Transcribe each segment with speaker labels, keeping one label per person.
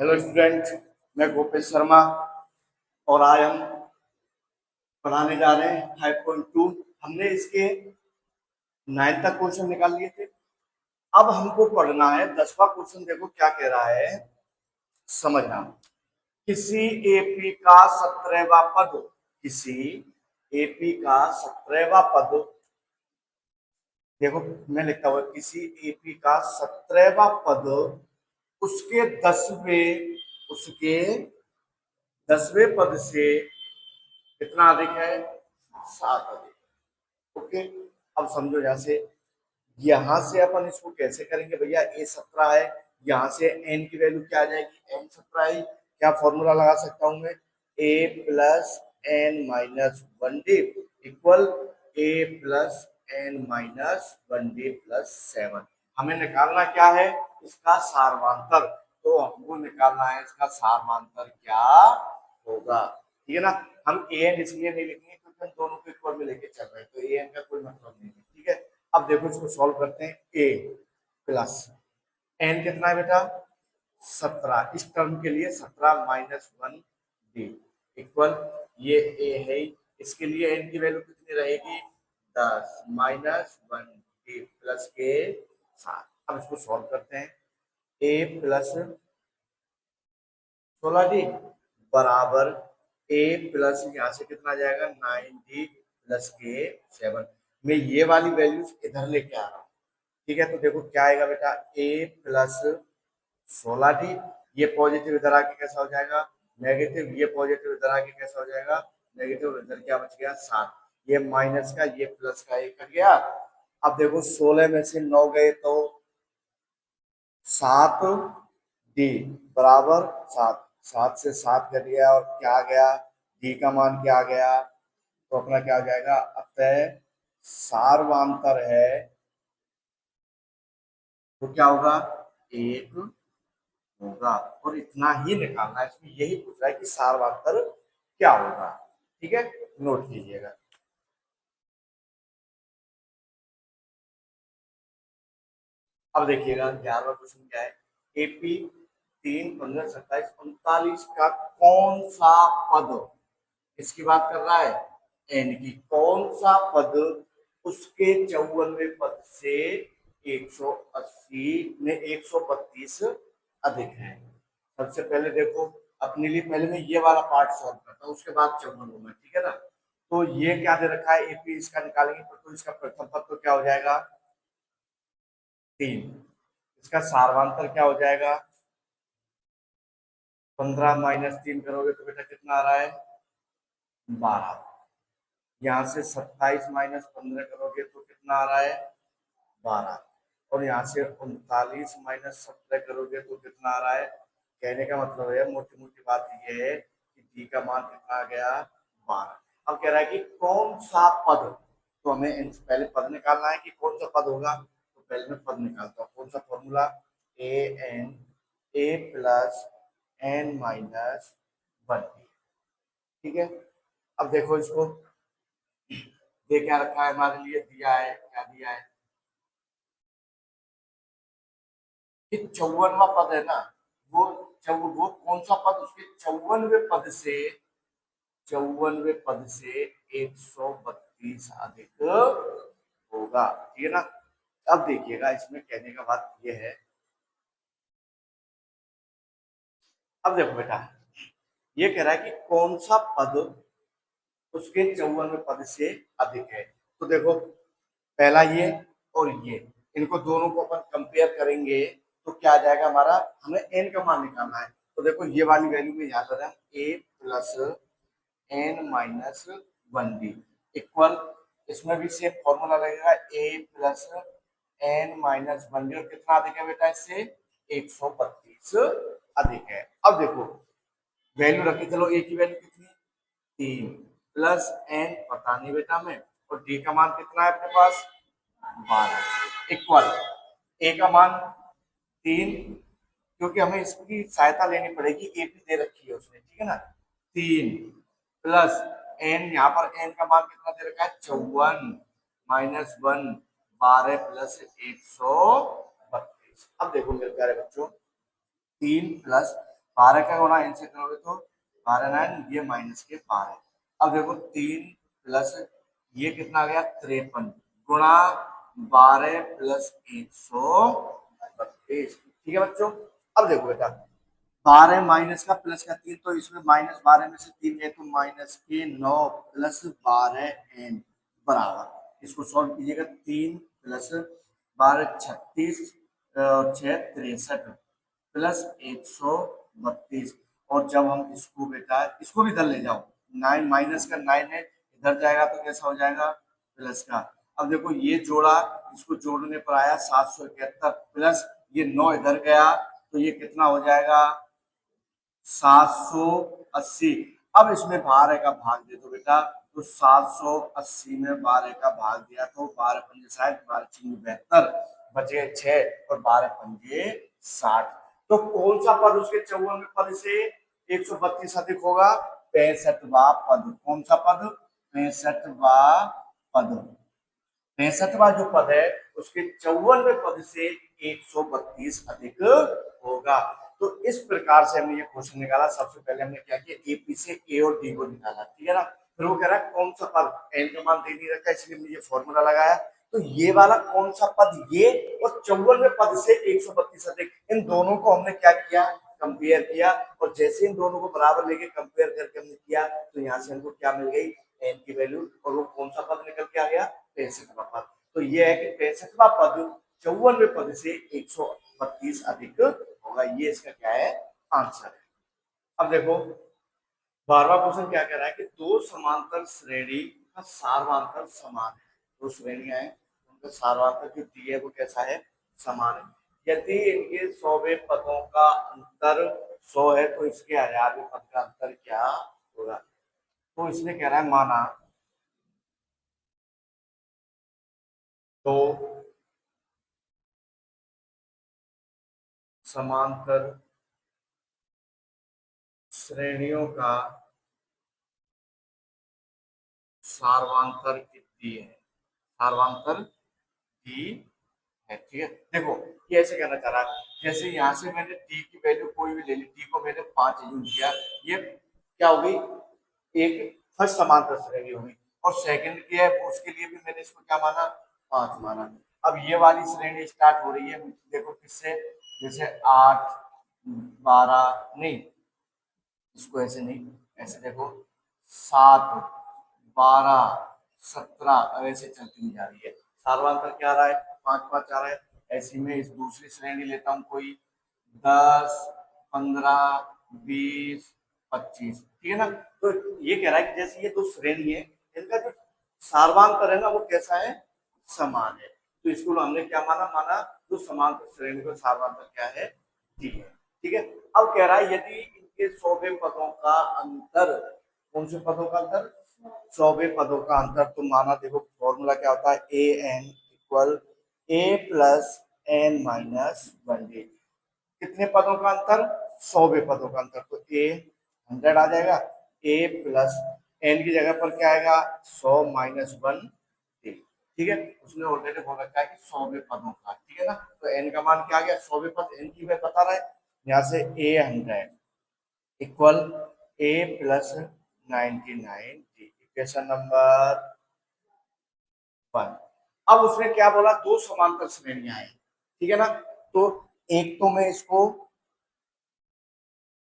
Speaker 1: Hello student, मैं गोपेश शर्मा और आज हम पढ़ाने जा रहे हैं 5.2। हमने इसके 9 तक क्वेश्चन निकाल लिए थे। अब हमको पढ़ना है 10वां क्वेश्चन। देखो क्या कह रहा है, समझना। किसी एपी का 17वां पद, किसी एपी का 17वां पद, देखो मैं लिखता हुआ, किसी एपी का 17वां पद उसके 10वें पद से कितना अधिक है? 7 अधिक। ओके, अब समझो जैसे यहां से अपन इसको कैसे करेंगे भैया। ए 17 है, यहां से एन की वैल्यू क्या आ जाएगी? एन 17 है। क्या फॉर्मूला लगा सकता हूं मैं? A plus n minus 1 d equal a plus n minus 1 d plus 7। हमें निकालना क्या है? इसका सारवांतर। तो हमको निकालना है इसका सारवांतर क्या होगा। ठीक है ना। हम ए एन इसलिए नहीं लिखेंगे क्योंकि हम दोनों को इक्वल में लेके चल रहे हैं, तो ए एन का कोई मतलब नहीं है। ठीक है, अब देखो इसको सॉल्व करते हैं। ए प्लस एन कितना है बेटा? 17। इस टर्म के लिए 17 माइनस 1 डी इक्वल, ये ए है, इसके लिए एन की वैल्यू कितनी रहेगी? 10 माइनस 1 डी प्लस के 7। अब इसको सॉल्व करते हैं। ए प्लस 16 डी बराबर ए प्लस यहाँ से कितना आ जाएगा? 9 डी प्लस के 7। मैं ये वाली वैल्यूज इधर लेके आ रहा हूँ। ठीक है, तो देखो क्या आएगा बेटा? ए प्लस 16 डी, ये पॉजिटिव इधर आके कैसा हो जाएगा? नेगेटिव। ये पॉजिटिव इधर आके कैसा हो जाएगा? नेगेटिव। इधर क्या बच गया? 7। ये माइनस का, ये प्लस का, एक कट गया। अब देखो 16 में से 9 गए तो 7 डी बराबर 7। 7 से 7 कट गया और क्या आ गया? डी का मान क्या आ गया? तो अपना क्या हो जाएगा? अतः सारवांतर है तो क्या होगा? 1 होगा। और इतना ही निकालना है, इसमें यही पूछ रहा है कि सारवांतर क्या होगा। ठीक है, नोट कीजिएगा। अब देखिएगा 11वां क्वेश्चन क्या है। एपी 3, 15, 27, 39 का कौन सा पद, इसकी बात कर रहा है एन की, कौन सा पद उसके 54वें पद से 180 में 132 अधिक है। सबसे पहले देखो, अपने लिए पहले मैं ये वाला पार्ट सॉल्व करता हूँ, उसके बाद 54 में। ठीक है ना। तो ये क्या दे रखा है? एपी, इसका निकालेंगे तो इसका प्रथम पद तो क्या हो जाएगा? 3। इसका सारवांतर क्या हो जाएगा? 15 माइनस 3 करोगे तो बेटा कितना आ रहा है? 12। यहाँ से 27 माइनस 15 करोगे तो कितना आ रहा है? 12। और यहाँ से 39 माइनस 17 करोगे तो कितना आ रहा है? कहने का मतलब है, मोटी मोटी बात ये है कि डी का मान कितना आ गया? 12। अब कह रहा है कि कौन सा पद, तो हमें पहले पद निकालना है कि कौन सा पद होगा। तो पहले मैं पद निकालता हूँ। कौन सा formula? A n, a plus n minus 1। ठीक है, अब देखो इसको दे क्या रखा है हमारे लिए? दिया है, क्या दिया है? ये 54वां पद है ना, वो वो कौन सा पद उसके 54वें पद से 132 अधिक होगा। ठीक है ना। अब देखिएगा, इसमें कहने का बात ये है, अब देखो बेटा, ये कह रहा है कि कौन सा पद उसके 54वें पद से अधिक है। तो देखो पहला ये और ये, इनको दोनों को अपन कंपेयर करेंगे तो क्या आ जाएगा हमारा? हमें एन का मान निकालना है। तो देखो ये वाली वैल्यू में याद रहा, a plus n minus 1 d equal, इसमें भी सेम फॉर्मूला लगेगा, a plus n minus 1 d. और कितना अधिक है बेटा इससे? 132 अधिक है। अब देखो वैल्यू रखी, चलो ए की वैल्यू कितनी? 3 प्लस एन पता नहीं बेटा में, और डी का मान कितना है अपने पास? 12 इक्वल, ए का मान 3, क्योंकि हमें इसकी सहायता लेनी पड़ेगी, ए भी दे रखी है उसने। ठीक है ना। 3 प्लस एन, यहाँ पर एन का मान कितना दे रखा है? 54 माइनस 1, 12 प्लस 132। अब देखो मेरे प्यारे बच्चों, 3 प्लस 12 का गुणा n से करोगे तो 12 9, ये माइनस के 12। अब देखो 3 प्लस ये कितना आ गया 53 गुणा 12 प्लस 132। ठीक है बच्चों। अब देखो बेटा 12 माइनस का प्लस का 3, तो इसमें माइनस 12 में से 3 है तो माइनस के 9 प्लस 12 n बराबर, इसको सॉल्व कीजिएगा। 3 प्लस 12 36 और 6 63 प्लस 132। और जब हम इसको बेटा इसको भी इधर ले जाओ, 9 माइनस का 9 है, इधर जाएगा तो कैसा हो जाएगा प्लस का। अब देखो ये जोड़ा, इसको जोड़ने पर आया 771 प्लस ये 9 इधर गया तो ये कितना हो जाएगा 780। अब इसमें 12 का भाग दे दो बेटा, तो 780 में 12 का भाग दिया तो 12 पंजे 60, 12 छीन 72, बचे 6 और 12 पंजे 60। तो कौन सा पद उसके 54वें पद से 132 अधिक होगा? 65वां पद। कौन सा पद? 65वां पद। 65वां जो पद है उसके 54वें पद से 132 अधिक होगा। तो इस प्रकार से हमने ये क्वेश्चन निकाला। सबसे पहले हमने क्या किया, एपी से ए और डी को निकाला, ठीक है ना। फिर वो कह रहा है कौन सा पद, एन का मान दे नहीं रखा इसलिए हमने ये फॉर्मूला लगाया। तो ये वाला कौन सा पद, ये और 54वें पद से 132 अधिक, इन दोनों को हमने क्या किया, कंपेयर किया। और जैसे इन दोनों को बराबर लेके कंपेयर करके हमने किया तो यहाँ से हमको क्या मिल गई, एन की वैल्यू, और वो कौन सा पद निकल के आ गया, 65वां पद। तो ये है कि 65वां पद 54वें पद से 132 अधिक होगा। ये इसका क्या है, आंसर है। अब देखो 12वां क्वेश्चन क्या कह रहा है कि दो समांतर श्रेणी का सार्वधातुक समान है। दो श्रेणियां हैं, उनका सार्वधातुक जो डी है वो कैसा है, समान है। यदि इनके 100वें पदों का अंतर 100 है तो इसके 1000वें पद का अंतर क्या होगा। तो इसमें कह रहा है माना तो समांतर श्रेणियों का सार्वधातुक कितनी है, सार्वधातुक डी है, ठीक है। देखो ये ऐसे कहना चाह रहा है, जैसे यहाँ से मैंने टी की वैल्यू कोई भी ले ली, टी को मैंने 5 यूज किया, ये क्या होगी, एक फर्स्ट समांतर श्रेणी होगी। और सेकंड की है उसके लिए भी मैंने इसको क्या माना, 5 माना। अब ये वाली श्रेणी स्टार्ट हो रही है, देखो किससे, जैसे 8 12 नहीं, इसको ऐसे नहीं, ऐसे देखो 7 12 17 ऐसे चलती जा रही है। सार्वधातुक क्या आ रहा है, 5 5 आ रहा है। ऐसे में इस दूसरी श्रेणी लेता हूँ कोई 10 15 20 25, ठीक है ना। तो ये कह रहा है कि जैसे ये दो श्रेणी है, इनका जो सार्वधातुक है ना वो कैसा है, समान है। तो इसको हमने क्या माना, माना जो समांतर श्रेणी को सार्वधातुक क्या है, डी है, ठीक है। अब कह रहा है यदि इनके 100वें पदों का अंतर, कौन से पदों का अंतर, 100वें पदों का अंतर, तो माना देखो फॉर्मूला क्या होता है, a N equal a plus n minus 1 D. कितने पदों का अंतर, 100वें पदों का अंतर, तो ए 100 आ जाएगा, ए प्लस एन की जगह पर क्या आएगा 100 माइनस 1 डी, ठीक है। उसने ऑलरेडी बोल रखा है कि 100वें पदों का, ठीक है ना। तो एन का मान क्या आ गया, 100वें पद एन की वैल्यू बता रहा है, यहाँ से ए 100 equal a plus 99 D, equation number 1। अब उसने क्या बोला, दो समांतर श्रेणियां हैं, ठीक है ना। तो एक तो मैं इसको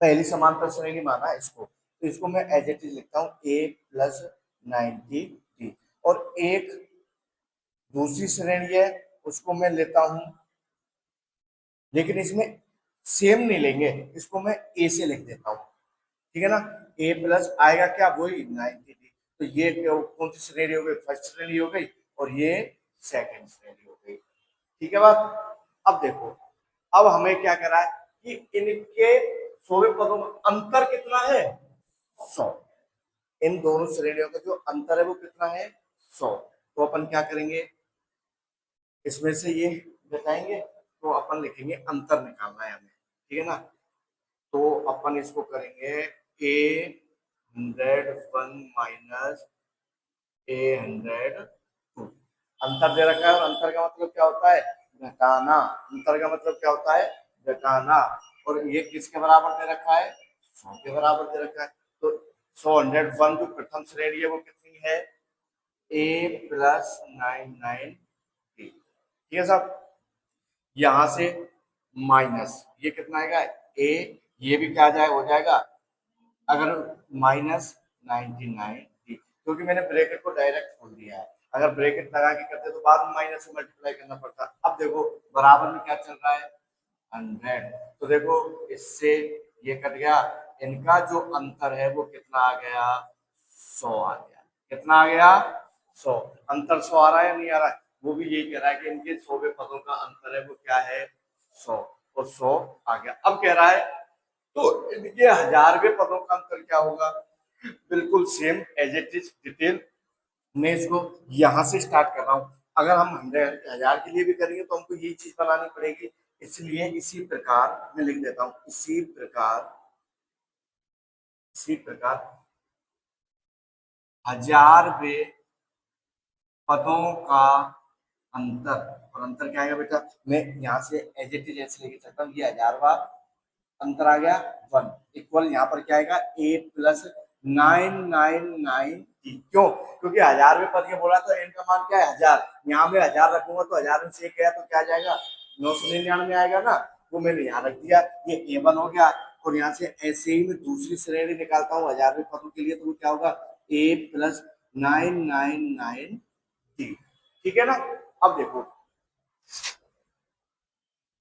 Speaker 1: पहली समांतर श्रेणी माना इसको, तो इसको मैं एज इट इज लिखता हूँ ए प्लस 90 डी। और एक दूसरी श्रेणी है उसको मैं लेता हूं, लेकिन इसमें सेम नहीं लेंगे, इसको मैं ए से लिख देता हूँ, ठीक है ना। ए प्लस आएगा क्या, वही 90 डी। तो ये कौन सी श्रेणी हो गई, फर्स्ट श्रेणी हो गई, और ये सेकंड श्रेणी हो गई, ठीक है बात। अब देखो, अब हमें क्या करा है कि इनके 100वें पदों में अंतर कितना है, 100। इन दोनों श्रेणियों का जो अंतर है वो कितना है, 100। तो अपन क्या करेंगे, इसमें से ये बताएंगे तो अपन लिखेंगे अंतर निकालना है हमें, ठीक है ना। तो अपन इसको करेंगे ए 101 माइनस ए 102। अंतर दे रखा है और अंतर का मतलब क्या होता है, घटाना। अंतर का मतलब क्या होता है, घटाना। और ये किसके बराबर दे रखा है, 100 के बराबर दे रखा है। तो 100 जो प्रथम श्रेणी है वो कितनी है, a प्लस 99 ठीक है साहब। यहां से माइनस ये कितना आएगा a, ये भी क्या जाए हो जाएगा अगर माइनस 99 क्योंकि मैंने ब्रैकेट को डायरेक्ट खोल दिया है, अगर ब्रैकेट लगा के करते तो बाद में माइनस से मल्टीप्लाई करना पड़ता। अब देखो बराबर में क्या चल रहा है 100, तो देखो इससे ये कट गया, इनका जो अंतर है वो कितना आ गया 100 आ गया। कितना आ गया 100, अंतर 100 आ रहा है या नहीं आ रहा है, वो भी यही कह रहा है कि इनके 100वें पदों का अंतर है वो क्या है 100, और 100 आ गया। अब कह रहा है तो इनके 1000वें पदों का अंतर क्या होगा, बिल्कुल same as it is detail. मैं इसको यहां से स्टार्ट कर रहा हूं, अगर हम 1000 के लिए भी करेंगे तो हमको यही चीज बनानी पड़ेगी, इसलिए इसी प्रकार मैं लिख देता हूं, इसी प्रकार 1000वें पदों का अंतर, और अंतर क्या आएगा बेटा, मैं यहाँ से एज इट इज ऐसे लेके चलता हूँ, ये 1000वां अंतर आ गया 1 इक्वल यहाँ पर क्या आएगा a प्लस 999 क्यों, क्योंकि 1000वें पद के बोला तो n का मान क्या है 1000, यहाँ में 1000 रखूंगा तो 1000 में से एक गया तो क्या जाएगा 999 आएगा ना, वो मैंने यहाँ रख दिया, ये a1 हो गया। और यहाँ से ऐसे ही मैं दूसरी श्रेणी निकालता हूँ 1000वें पदों के लिए, तो वो क्या होगा a प्लस 999 ठीक है ना। अब देखो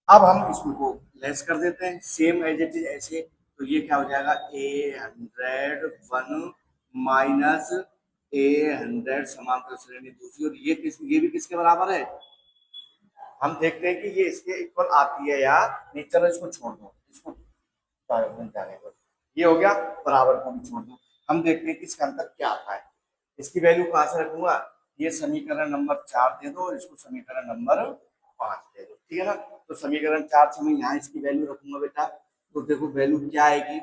Speaker 1: अब हम इसको लेस कर देते हैं सेम एज इट इज ऐसे, तो ये क्या हो जाएगा a101 माइनस a100 समांतर श्रेणी दूसरी, और ये भी किसके बराबर है, हम देखते हैं कि ये इसके इक्वल आती है या नहीं, चलो इसको छोड़ दो, इसको जाने दो, ये हो गया बराबर को भी छोड़ दो। हम देखते हैं कि इसका अंतर क्या आता है, इसकी वैल्यू कहां से रखूंगा, ये समीकरण नंबर 4 दे दो और इसको समीकरण नंबर 5 दे दो, ठीक है ना। तो समीकरण 4 से मैं यहाँ इसकी वैल्यू रखूंगा बेटा, तो देखो वैल्यू क्या आएगी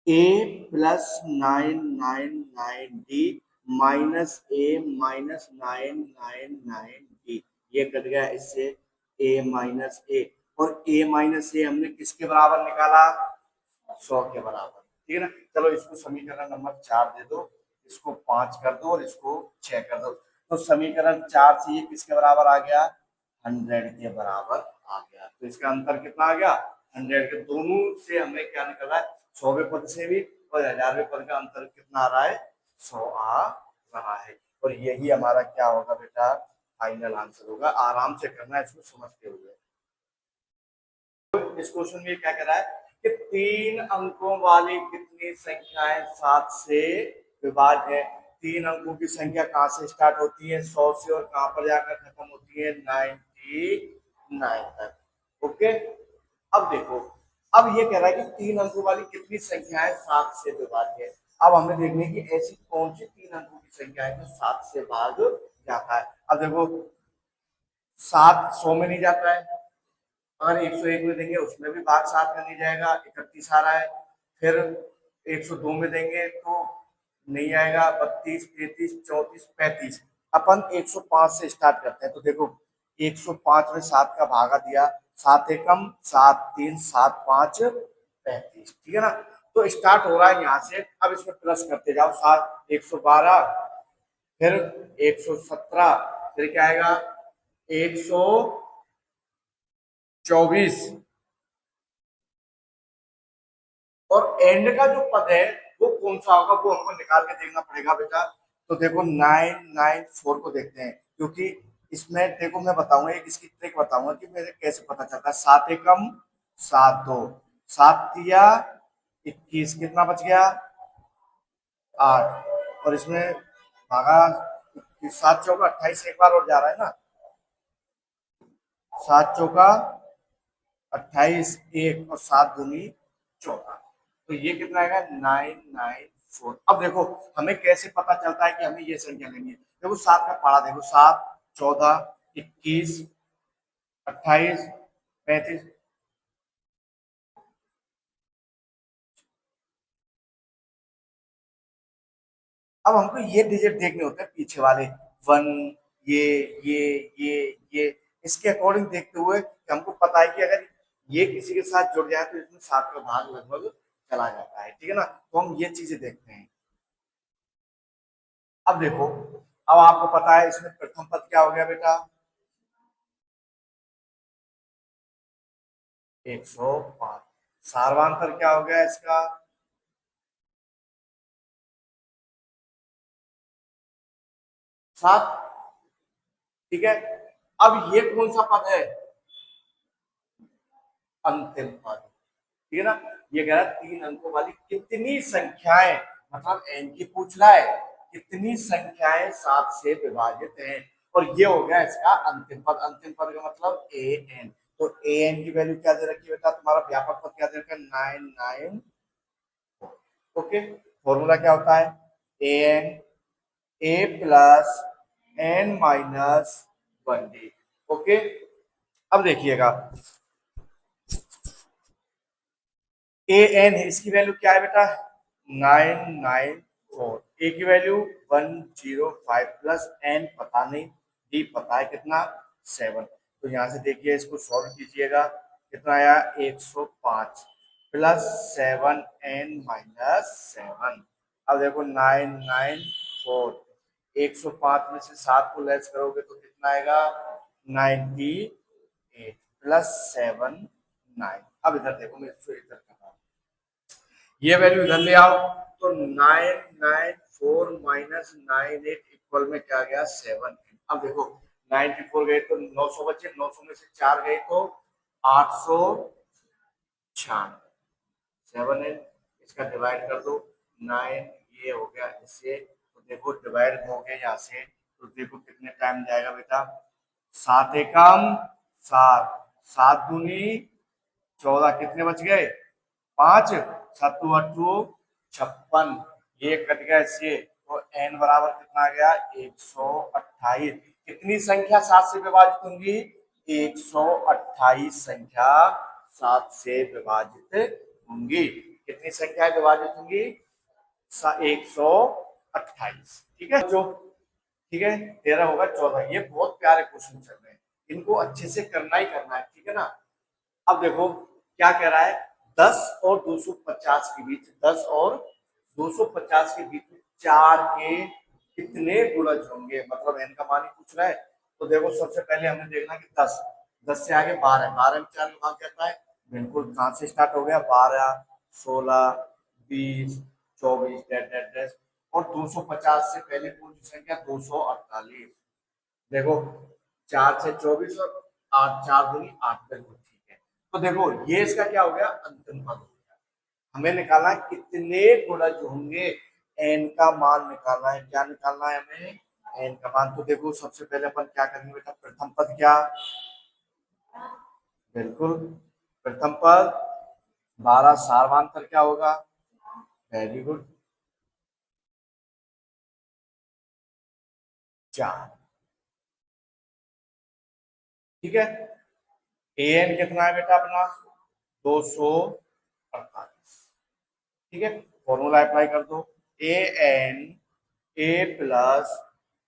Speaker 1: a plus 999d minus a minus 999d, ये कट गया इससे a माइनस a, और a माइनस a हमने किसके बराबर निकाला 100 के बराबर, ठीक है ना। चलो इसको समीकरण नंबर 4 दे दो, इसको 5 कर दो और इसको 6 कर दो, तो समीकरण 4 से ये किसके बराबर आ गया 100 के बराबर आ गया। तो इसका अंतर कितना आ गया 100 के, दोनों से हमें क्या निकला है 100वें पद से भी और 1000वें पद का अंतर कितना आ रहा है 100 आ रहा है, और यही हमारा क्या होगा बेटा फाइनल आंसर होगा। आराम से करना है इसको समझते हुए। इस क्वेश्चन में क्या कह रहा है कि 3 अंकों वाली कितनी संख्याएं 7 से विभाज्य है, 3 अंकों की संख्या कहां से स्टार्ट होती है 100 से, और कहां पर जाकर खत्म होती है 99 तक। ओके, अब देखो अब ये कह रहा है कि 3 अंकों वाली कितनी संख्याएं 7 से विभाज्य है। अब हमें देखने की ऐसी कौन सी 3 अंकों की संख्या है जो 7 से भाग जाता है। अब देखो 7 100 में नहीं जाता है, अगर 101 में देंगे उसमें भी भाग 7 में नहीं जाएगा, 31 आ रहा है, फिर 102 में देंगे तो नहीं आएगा, 32 33 34 35, अपन 105 से स्टार्ट करते हैं। तो देखो 105 में 7 का भागा दिया, 7 एकम 7 3 7 5 35, ठीक है ना। तो स्टार्ट हो रहा है यहाँ से, अब इसमें प्लस करते जाओ 7 112 फिर 117 फिर क्या आएगा 124, और एंड का जो पद है वो कौन सा होगा वो हमको निकाल के देखना पड़ेगा बेटा। तो देखो 994 को देखते हैं, क्योंकि इसमें देखो मैं बताऊंगा एक इसकी ट्रिक बताऊंगा कि मेरे कैसे पता चलता है। 7 एकम 7 2 7 तिया 21, कितना बच गया 8, और इसमें भागा 7 चौका 28, एक बार और जा रहा है ना, 7 चौका 28 एक और 7 दूनी 14, तो ये कितना आएगा 994। अब देखो हमें कैसे पता चलता है कि हमें ये संख्या लेनी है, देखो 7 का पढ़ा देखो 7 14 21 28 35, अब हमको ये डिजिट देखने होते हैं पीछे वाले 1, ये ये ये इसके अकॉर्डिंग देखते हुए कि हमको पता है कि अगर ये किसी के साथ जुड़ जाए तो इसमें 7 का भाग लगभग चला जाता है, ठीक है ना। तो हम ये चीजें देखते हैं। अब देखो, अब आपको पता है इसमें प्रथम पद क्या हो गया बेटा, 105। सार्वांतर क्या हो गया इसका, 7। ठीक है, अब ये कौन सा पद है, अंतिम पद, ठीक है ना। ये कह रहा है 3 अंकों वाली कितनी संख्याएं, मतलब एन की पूछ रहा है, कितनी संख्याएं 7 से विभाजित हैं, और ये हो गया इसका अंतिम पद। अंतिम पद का मतलब ए एन। तो ए एन की वैल्यू क्या दे रखी है बेटा, तुम्हारा व्यापक पद क्या दे रखा है, 994। ओके, फॉर्मूला क्या होता है, a n a plus n minus 1 d. Okay, अब देखिएगा, ए एन है, इसकी वैल्यू क्या है बेटा, 994। ए की वैल्यू 105 प्लस एन पता नहीं, डी पता है कितना, 7। तो यहां से देखिए इसको सॉल्व कीजिएगा, कितना आया, 105 प्लस 7n-7। अब देखो 994, 105 में से 7 को लेस करोगे तो कितना आएगा, 98 प्लस 7 9। अब इधर देखो, मैं इसको इधर कर रहा हूँ, ये वैल्यू इधर ले आओ, तो 994 माइनस 98 इक्वल में क्या गया, 7। अब देखो 94 गए तो 900 बचे, 900 में से 4 गए तो 896। 7n, इसका डिवाइड कर दो, 9 ये हो गया इससे, तो देखो डिवाइड हो गया यहाँ से, तो देखो कितने टाइम जाएगा बेटा, 7 एकम 7, 7 दूनी 14, कितने बच गए, 5, 7 अट्ठू 56, ये कट गया इससे, तो n बराबर कितना आ गया, 128। कितनी संख्या 7 से विभाजित होंगी, 128 संख्या 7 से विभाजित होंगी। कितनी संख्या विभाजित होंगी, 128। ठीक है जो, ठीक है 13 होगा 14। ये बहुत प्यारे क्वेश्चन चल रहे हैं, इनको अच्छे से करना ही करना है, ठीक है ना। अब देखो क्या कह रहा है, 10 और 250 के बीच, 10 और 250 के बीच 4 के कितने गुणज होंगे, मतलब n का मान ही पूछ रहा है। तो देखो सबसे पहले हमें देखना कि 10, 10 से आगे 12, 12 में 4 का भाग कहता है, बिल्कुल कहां से स्टार्ट हो गया, 12, 16, 20, 24 डेट डेट डेट, और 250 से पहले कौन सी संख्या, 248। देखो 4 से 24 और 8, 4 दूनी 8, बिल्कुल ठीक है। तो देखो ये इसका क्या हो गया, अंतिम पद हो गया। हमें निकालना है कितने गुणज होंगे, एन का मान निकालना है, क्या निकालना है हमें, एन का मान। तो देखो सबसे पहले अपन क्या करेंगे बेटा, प्रथम पद क्या, बिल्कुल प्रथम पद 12, सार्वांतर क्या होगा, वेरी गुड 4। ठीक है, ए एन कितना है बेटा अपना, 248। ठीक है, फॉर्मूला अप्लाई कर दो, a n a plus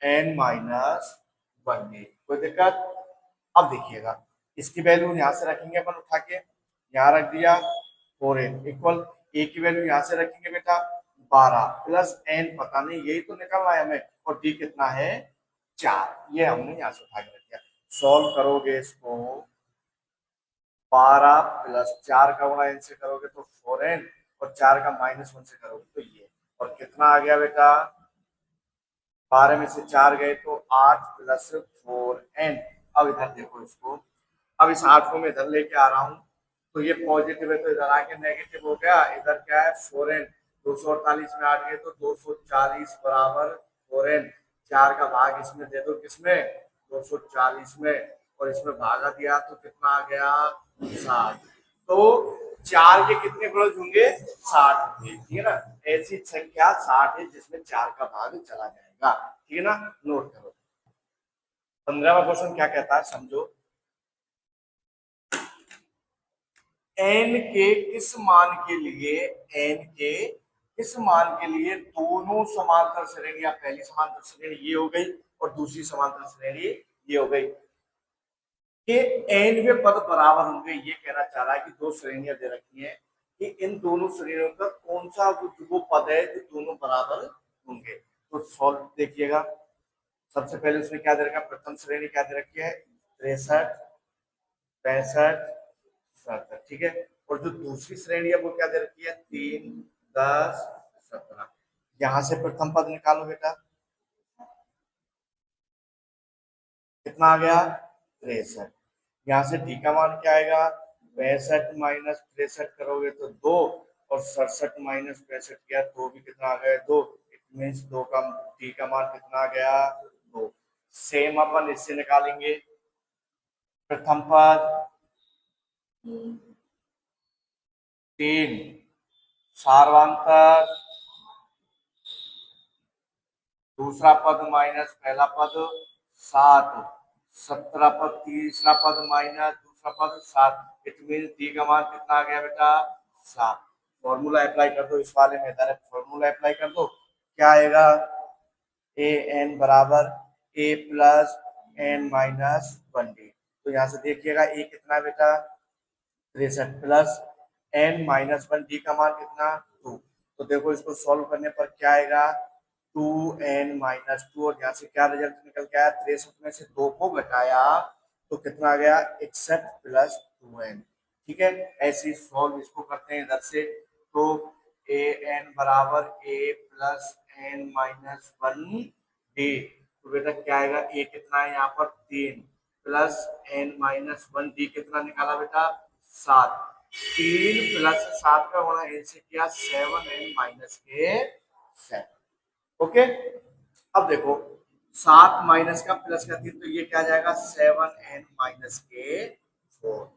Speaker 1: n minus 1 a, कोई दिक्कत। अब देखिएगा इसकी वैल्यू यहां से रखेंगे अपन उठा के, यहां रख दिया, 4n इक्वल, ए की वैल्यू यहां से रखेंगे बेटा 12 प्लस एन पता नहीं, यही तो निकलना है हमें, और डी कितना है 4, ये हमने यहां से उठा के रख दिया। सॉल्व करोगे इसको, 12 प्लस 4 का गुणा इनसे करोगे तो 4n, और 4 का -1 से करोगे तो ये, और कितना आ गया बेटा, 12 में से 4 गए तो 8 प्लस 4n। अब इधर देखो इसको, अब इस 8 को मैं इधर लेके आ रहा हूँ, तो ये पॉजिटिव है तो इधर आके नेगेटिव हो गया, इधर क्या है 4n, 248 में 8 गए तो 240 बराबर 4n। 4 का भाग इसमें दे दो, किसमें, 240 में, और इसमें भागा दिया तो कितना आ गया, 60। तो 4 के कितने गुणज होंगे, 60 होंगे, ठीक है ना। ऐसी संख्या 60 है जिसमें 4 का भाग चला जाएगा, ठीक है ना, नोट करो। 15वां क्वेश्चन क्या कहता है, समझो, एन के किस मान के लिए, एन के किस मान के लिए दोनों समांतर श्रेणियां, पहली समांतर श्रेणी ये हो गई और दूसरी समांतर श्रेणी ये हो गई, कि एनवे पद बराबर होंगे, ये कहना चाह रहा है कि दो श्रेणियां दे रखी हैं कि इन दोनों श्रेणियों का कौन सा वो पद है जो दोनों बराबर होंगे। तो सॉल्व देखिएगा, सबसे पहले उसमें क्या दे रखा है, प्रथम श्रेणी क्या दे रखी है, 63, 65, 67, ठीक है। और जो दूसरी श्रेणी है वो क्या दे रखी है, 3, 10, 17। यहां से प्रथम पद निकालो बेटा, कितना आ गया, 63। यहाँ से डी का मान क्या आएगा, 65 माइनस 63 करोगे तो 2, और 67 माइनस 65 किया तो भी कितना आ गया, 2। इट मीन्स दो का डी का मान कितना आ गया, 2। सेम अपन इससे निकालेंगे, प्रथम पद 3, सार्वंतर, दूसरा पद माइनस पहला पद 7, 17 पद तीसरा पद माइनस दूसरा पद 7। इट मीन डी का मान कितना आ गया बेटा, 7। फॉर्मूला अप्लाई कर दो इस वाले में, डायरेक्ट फॉर्मूला अप्लाई कर दो, क्या आएगा, ए एन बराबर ए प्लस एन माइनस 1 डी। तो यहाँ से देखिएगा ए कितना बेटा, 63 प्लस एन माइनस 1 डी का मान कितना, 2। तो देखो इसको सॉल्व करने पर क्या आएगा, 2n-2, और यहाँ से क्या रिजल्ट निकल के आया, 63 में से 2 को घटाया तो कितना आ गया, 61 प्लस 2n। ठीक है, ऐसे सॉल्व इसको करते हैं इधर से, तो ए एन बराबर ए प्लस एन माइनस 1 डी। तो बेटा क्या आएगा, ए कितना है यहाँ पर 3, प्लस एन माइनस 1 डी कितना निकाला बेटा, 7। 3 प्लस 7 का होना एन से किया 7n माइनस के 7। ओके, अब देखो 7 माइनस का प्लस का 3, तो ये क्या जाएगा, 7n-के 4।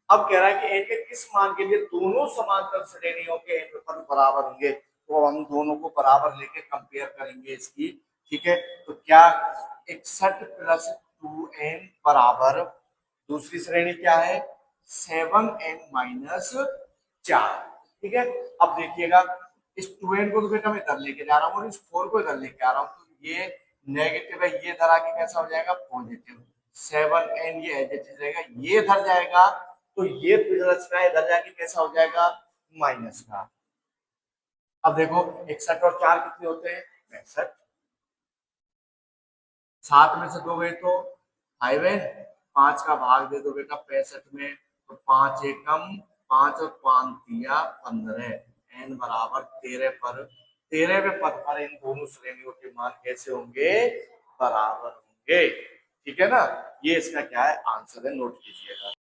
Speaker 1: अब कह रहा है कि n के किस मान के लिए दोनों समांतर श्रेणियों के n पद बराबर होंगे, तो हम दोनों को बराबर लेके कंपेयर करेंगे इसकी। ठीक है, तो क्या 61 प्लस 2n बराबर, दूसरी श्रेणी क्या है, 7n-4। ठीक है, अब देखिएगा इस 2n को तो बेटा मैं इधर लेके जा रहा हूँ और इस 4 को इधर लेके आ रहा हूँ, तो ये नेगेटिव है, ये इधर आके कैसा हो जाएगा, पॉजिटिव। 7n ये एज इट इज रहेगा, ये इधर जाएगा तो ये प्लस का इधर जाके कैसा हो जाएगा, माइनस का। अब देखो 61 और 4 कितने होते हैं, 65। 7 में से 2 गए तो 5n, 5 का भाग दे दो बेटा 65 में, तो 5 एकम 5 और 5 दिया 15, n बराबर 13 पर, 13वें पद पर इन दोनों श्रेणियों के मान कैसे होंगे, बराबर होंगे। ठीक है ना, ये इसका क्या है, आंसर है, नोट कीजिएगा।